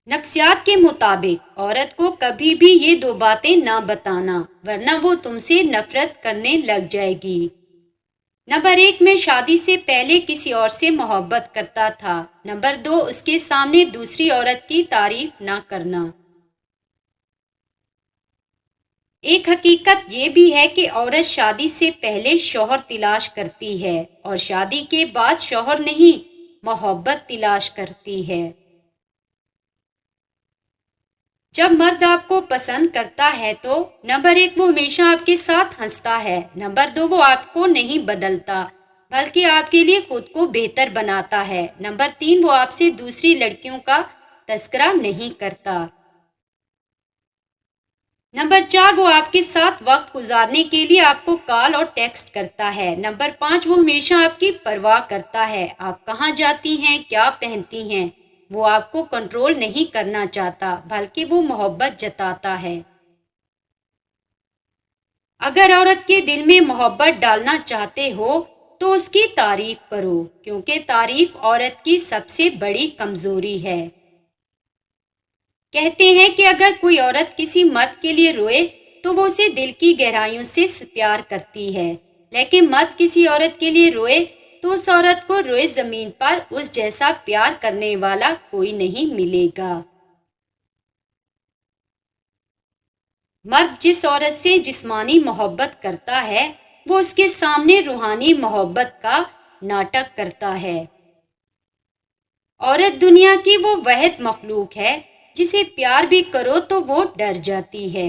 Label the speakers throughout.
Speaker 1: نفسیات کے مطابق عورت کو کبھی بھی یہ دو باتیں نہ بتانا ورنہ وہ تم سے نفرت کرنے لگ جائے گی۔ نمبر 1، میں شادی سے پہلے کسی اور سے محبت کرتا تھا۔ نمبر 2، اس کے سامنے دوسری عورت کی تعریف نہ کرنا۔ ایک حقیقت یہ بھی ہے کہ عورت شادی سے پہلے شوہر تلاش کرتی ہے اور شادی کے بعد شوہر نہیں، محبت تلاش کرتی ہے۔ جب مرد آپ کو پسند کرتا ہے تو نمبر 1، وہ ہمیشہ آپ کے ساتھ ہنستا ہے۔ نمبر 2، وہ آپ کو نہیں بدلتا بلکہ آپ کے لیے خود کو بہتر بناتا ہے۔ نمبر 3، وہ آپ سے دوسری لڑکیوں کا تذکرہ نہیں کرتا۔ نمبر 4، وہ آپ کے ساتھ وقت گزارنے کے لیے آپ کو کال اور ٹیکسٹ کرتا ہے۔ نمبر 5، وہ ہمیشہ آپ کی پرواہ کرتا ہے۔ آپ کہاں جاتی ہیں، کیا پہنتی ہیں، وہ آپ کو کنٹرول نہیں کرنا چاہتا بلکہ وہ محبت جتاتا ہے۔ اگر عورت کے دل میں محبت ڈالنا چاہتے ہو تو اس کی تعریف کرو، کیونکہ تعریف عورت کی سب سے بڑی کمزوری ہے۔ کہتے ہیں کہ اگر کوئی عورت کسی مرد کے لیے روئے تو وہ اسے دل کی گہرائیوں سے پیار کرتی ہے، لیکن مرد کسی عورت کے لیے روئے تو اس عورت کو روئے زمین پر اس جیسا پیار کرنے والا کوئی نہیں ملے گا۔ مرد جس عورت سے جسمانی محبت کرتا ہے وہ اس کے سامنے روحانی محبت کا ناٹک کرتا ہے۔ عورت دنیا کی وہ واحد مخلوق ہے جسے پیار بھی کرو تو وہ ڈر جاتی ہے۔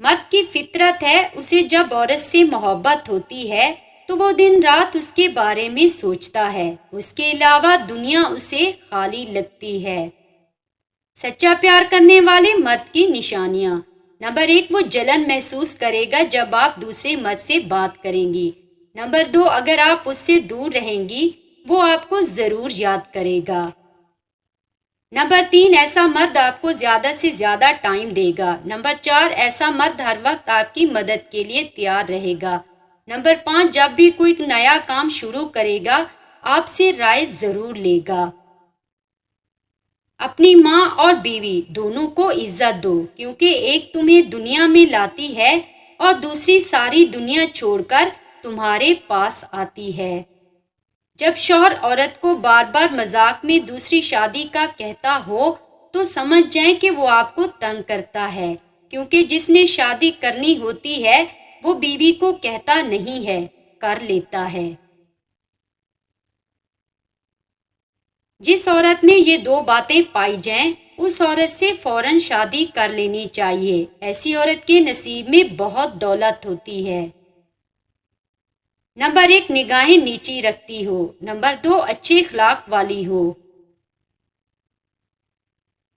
Speaker 1: مرد کی فطرت ہے، اسے جب عورت سے محبت ہوتی ہے تو وہ دن رات اس کے بارے میں سوچتا ہے، اس کے علاوہ دنیا اسے خالی لگتی ہے۔ سچا پیار کرنے والے مرد کی نشانیاں۔ نمبر 1، وہ جلن محسوس کرے گا جب آپ دوسرے مرد سے بات کریں گی۔ نمبر 2، اگر آپ اس سے دور رہیں گی وہ آپ کو ضرور یاد کرے گا۔ نمبر 3، ایسا مرد آپ کو زیادہ سے زیادہ ٹائم دے گا۔ نمبر 4، ایسا مرد ہر وقت آپ کی مدد کے لیے تیار رہے گا۔ نمبر 5، جب بھی کوئی نیا کام شروع کرے گا آپ سے رائے ضرور لے گا۔ اپنی ماں اور بیوی دونوں کو عزت دو، کیونکہ ایک تمہیں دنیا میں لاتی ہے اور دوسری ساری دنیا چھوڑ کر تمہارے پاس آتی ہے۔ جب شوہر عورت کو بار بار مذاق میں دوسری شادی کا کہتا ہو تو سمجھ جائیں کہ وہ آپ کو تنگ کرتا ہے، کیونکہ جس نے شادی کرنی ہوتی ہے وہ بیوی کو کہتا نہیں ہے، کر لیتا ہے۔ جس عورت میں یہ دو باتیں پائی جائیں اس عورت سے فوراً شادی کر لینی چاہیے۔ ایسی عورت کے نصیب میں بہت دولت ہوتی ہے۔ نمبر 1، نگاہیں نیچی رکھتی ہو۔ نمبر 2، اچھے اخلاق والی ہو۔